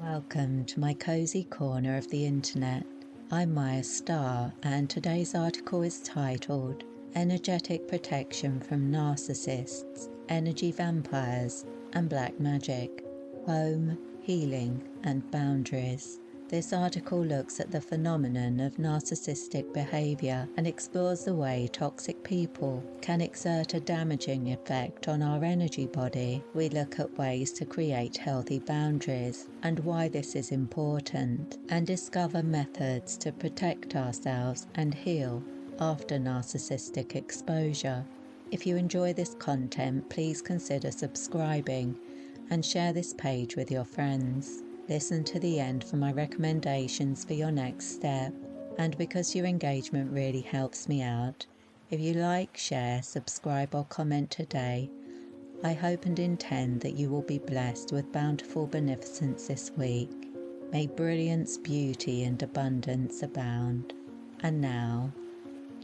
Welcome to my cozy corner of the internet. I'm Mayastar, and today's article is titled Energetic Protection from Narcissists, Energy Vampires and Black Magic, Home, Healing and Boundaries. This article looks at the phenomenon of narcissistic behavior and explores the way toxic people can exert a damaging effect on our energy body. We look at ways to create healthy boundaries and why this is important, and discover methods to protect ourselves and heal after narcissistic exposure. If you enjoy this content, please consider subscribing and share this page with your friends. Listen to the end for my recommendations for your next step, and because your engagement really helps me out, if you like, share, subscribe or comment today, I hope and intend that you will be blessed with bountiful beneficence this week. May brilliance, beauty and abundance abound. And now,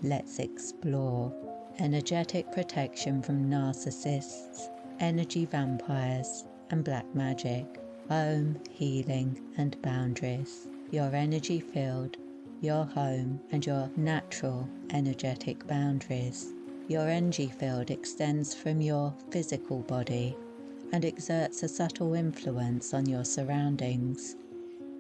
let's explore energetic protection from narcissists, energy vampires and black magic. Home, healing and boundaries. Your energy field, your home and your natural energetic boundaries. Your energy field extends from your physical body and exerts a subtle influence on your surroundings.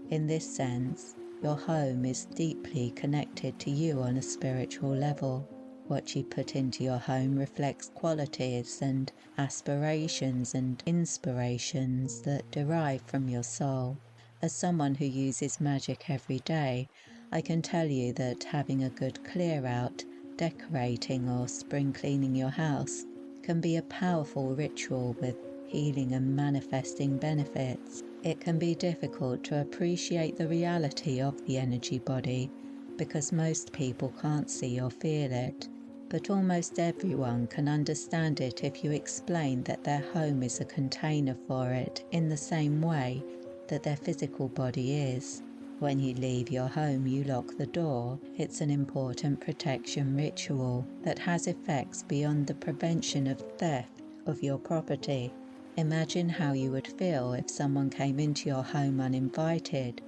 In this sense, your home is deeply connected to you on a spiritual level. What you put into your home reflects qualities and aspirations and inspirations that derive from your soul. As someone who uses magic every day, I can tell you that having a good clear out, decorating or spring cleaning your house can be a powerful ritual with healing and manifesting benefits. It can be difficult to appreciate the reality of the energy body because most people can't see or feel it. But almost everyone can understand it if you explain that their home is a container for it in the same way that their physical body is. When you leave your home, you lock the door. It's an important protection ritual that has effects beyond the prevention of theft of your property. Imagine how you would feel if someone came into your home uninvited,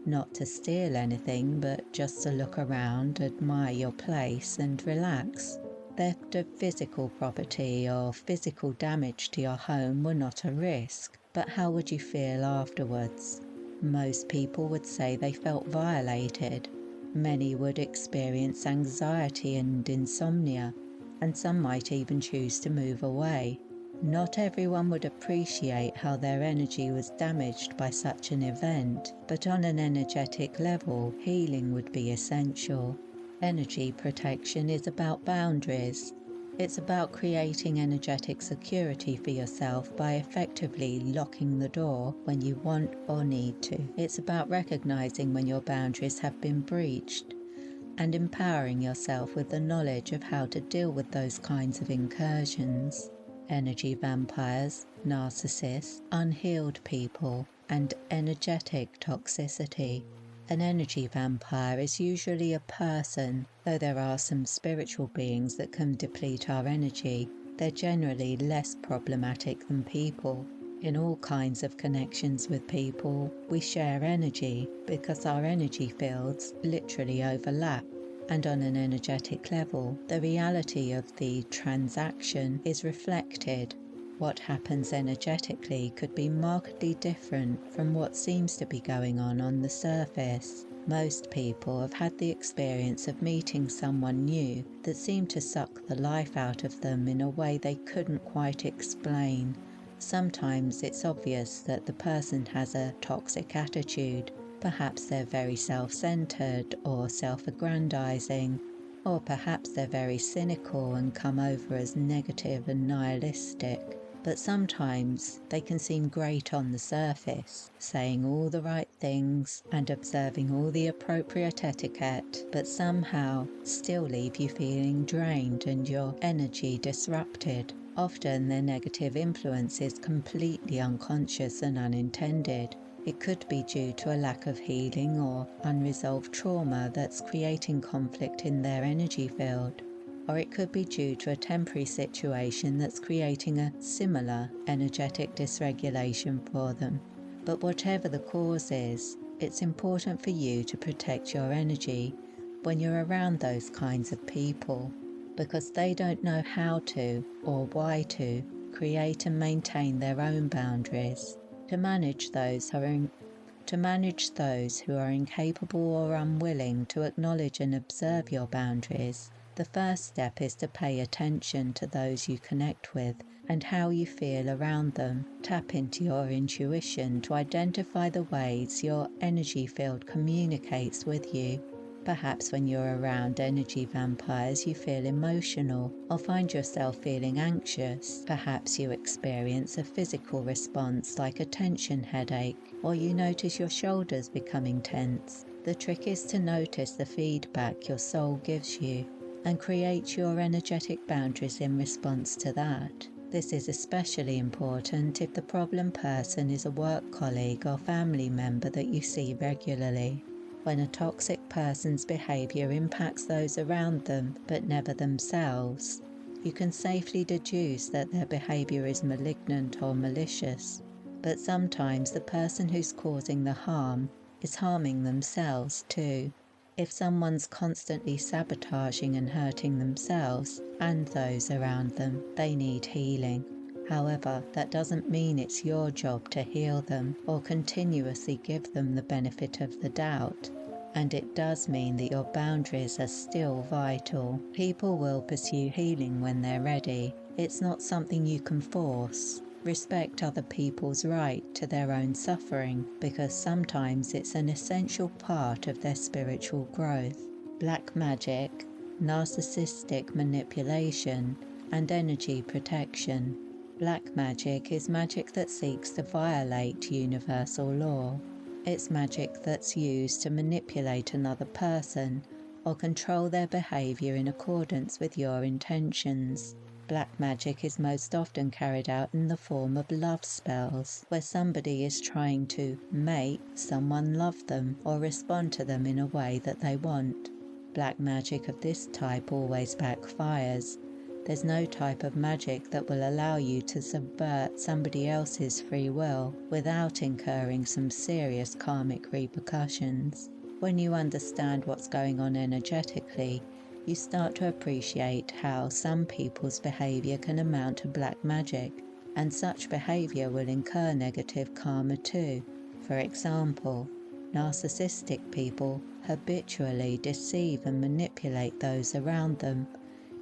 not to steal anything, but just to look around, admire your place and relax. Theft of physical property or physical damage to your home were not a risk, but how would you feel afterwards? Most people would say they felt violated. Many would experience anxiety and insomnia, and some might even choose to move away. Not everyone would appreciate how their energy was damaged by such an event, but on an energetic level, healing would be essential. Energy protection is about boundaries. It's about creating energetic security for yourself by effectively locking the door when you want or need to. It's about recognizing when your boundaries have been breached and empowering yourself with the knowledge of how to deal with those kinds of incursions. Energy vampires, narcissists, unhealed people, and energetic toxicity. An energy vampire is usually a person, though there are some spiritual beings that can deplete our energy. They're generally less problematic than people. In all kinds of connections with people, we share energy because our energy fields literally overlap. And on an energetic level, the reality of the transaction is reflected. What happens energetically could be markedly different from what seems to be going on the surface. Most people have had the experience of meeting someone new that seemed to suck the life out of them in a way they couldn't quite explain. Sometimes it's obvious that the person has a toxic attitude. Perhaps they're very self-centered or self-aggrandizing, or perhaps they're very cynical and come over as negative and nihilistic. But sometimes they can seem great on the surface, saying all the right things and observing all the appropriate etiquette, but somehow still leave you feeling drained and your energy disrupted. Often their negative influence is completely unconscious and unintended. It could be due to a lack of healing or unresolved trauma that's creating conflict in their energy field. Or it could be due to a temporary situation that's creating a similar energetic dysregulation for them. But whatever the cause is, it's important for you to protect your energy when you're around those kinds of people, because they don't know how to or why to create and maintain their own boundaries. To manage those who are incapable or unwilling to acknowledge and observe your boundaries, the first step is to pay attention to those you connect with and how you feel around them. Tap into your intuition to identify the ways your energy field communicates with you. Perhaps when you're around energy vampires you feel emotional or find yourself feeling anxious. Perhaps you experience a physical response like a tension headache, or you notice your shoulders becoming tense. The trick is to notice the feedback your soul gives you and create your energetic boundaries in response to that. This is especially important if the problem person is a work colleague or family member that you see regularly. When a toxic person's behavior impacts those around them but never themselves, you can safely deduce that their behavior is malignant or malicious. But sometimes the person who's causing the harm is harming themselves too. If someone's constantly sabotaging and hurting themselves and those around them, they need healing. However, that doesn't mean it's your job to heal them or continuously give them the benefit of the doubt. And it does mean that your boundaries are still vital. People will pursue healing when they're ready. It's not something you can force. Respect other people's right to their own suffering, because sometimes it's an essential part of their spiritual growth. Black magic, narcissistic manipulation, and energy protection. Black magic is magic that seeks to violate universal law. It's magic that's used to manipulate another person or control their behavior in accordance with your intentions. Black magic is most often carried out in the form of love spells, where somebody is trying to make someone love them or respond to them in a way that they want. Black magic of this type always backfires. There's no type of magic that will allow you to subvert somebody else's free will without incurring some serious karmic repercussions. When you understand what's going on energetically, you start to appreciate how some people's behavior can amount to black magic, and such behavior will incur negative karma too. For example, narcissistic people habitually deceive and manipulate those around them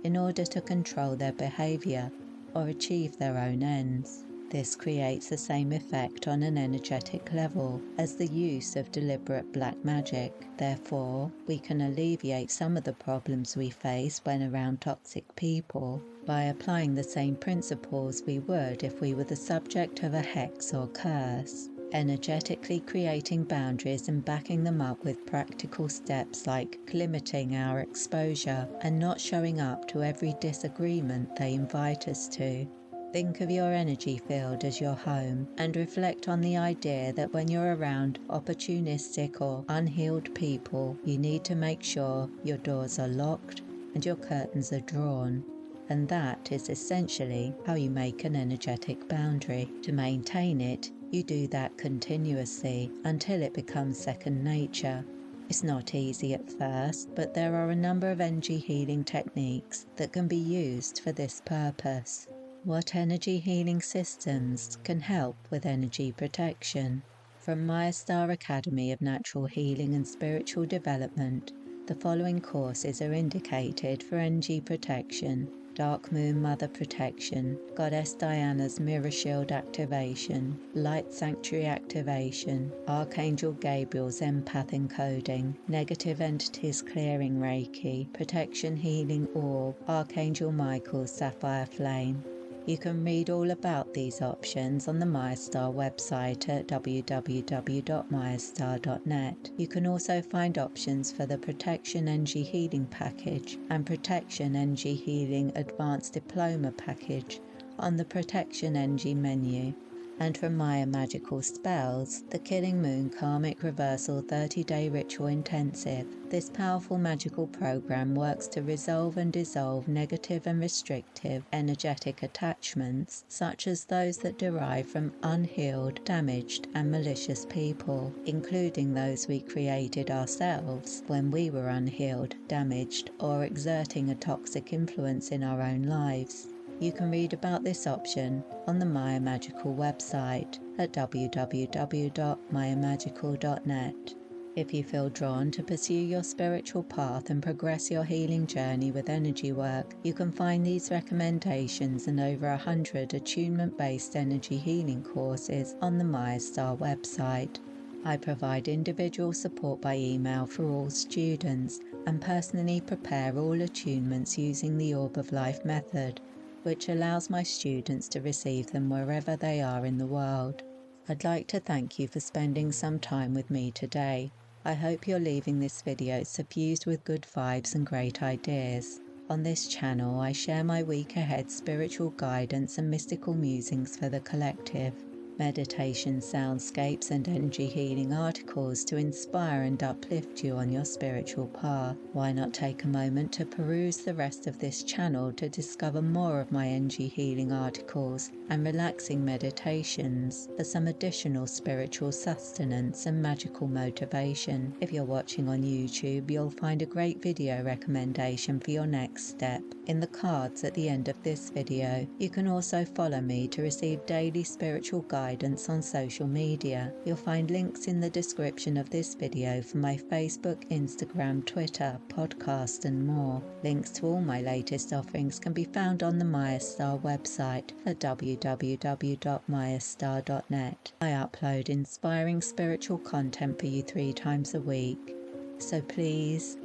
in order to control their behavior or achieve their own ends. This creates the same effect on an energetic level as the use of deliberate black magic. Therefore, we can alleviate some of the problems we face when around toxic people by applying the same principles we would if we were the subject of a hex or curse. Energetically creating boundaries and backing them up with practical steps like limiting our exposure and not showing up to every disagreement they invite us to. Think of your energy field as your home and reflect on the idea that when you're around opportunistic or unhealed people, you need to make sure your doors are locked and your curtains are drawn. And that is essentially how you make an energetic boundary. To maintain it, you do that continuously until it becomes second nature. It's not easy at first, but there are a number of energy healing techniques that can be used for this purpose. What energy healing systems can help with energy protection? From Mayastar Academy of Natural Healing and Spiritual Development, the following courses are indicated for energy protection: Dark Moon Mother Protection, Goddess Diana's Mirror Shield Activation, Light Sanctuary Activation, Archangel Gabriel's Empath Encoding, Negative Entities Clearing Reiki, Protection Healing Orb, Archangel Michael's Sapphire Flame. You can read all about these options on the Mayastar website at www.mayastar.net. You can also find options for the Protection Energy Healing Package and Protection Energy Healing Advanced Diploma Package on the Protection Energy menu. And from Maya Magical Spells, the Killing Moon Karmic Reversal 30-day Ritual Intensive. This powerful magical program works to resolve and dissolve negative and restrictive energetic attachments, such as those that derive from unhealed, damaged and malicious people, including those we created ourselves when we were unhealed, damaged or exerting a toxic influence in our own lives. You can read about this option on the Maya Magical website at www.mayamagical.net. If you feel drawn to pursue your spiritual path and progress your healing journey with energy work, you can find these recommendations and over 100 attunement-based energy healing courses on the Mayastar website. I provide individual support by email for all students and personally prepare all attunements using the Orb of Life method, which allows my students to receive them wherever they are in the world. I'd like to thank you for spending some time with me today. I hope you're leaving this video suffused with good vibes and great ideas. On this channel, I share my week ahead spiritual guidance and mystical musings for the collective. Meditation, soundscapes and energy healing articles to inspire and uplift you on your spiritual path. Why not take a moment to peruse the rest of this channel to discover more of my energy healing articles and relaxing meditations for some additional spiritual sustenance and magical motivation. If you're watching on YouTube, you'll find a great video recommendation for your next step in the cards at the end of this video. You can also follow me to receive daily spiritual guidance on social media. You'll find links in the description of this video for my Facebook, Instagram, Twitter, podcast and more. Links to all my latest offerings can be found on the Mayastar website at www.mayastar.net. I upload inspiring spiritual content for you 3 times a week, so please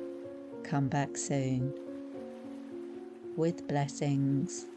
come back soon. With blessings.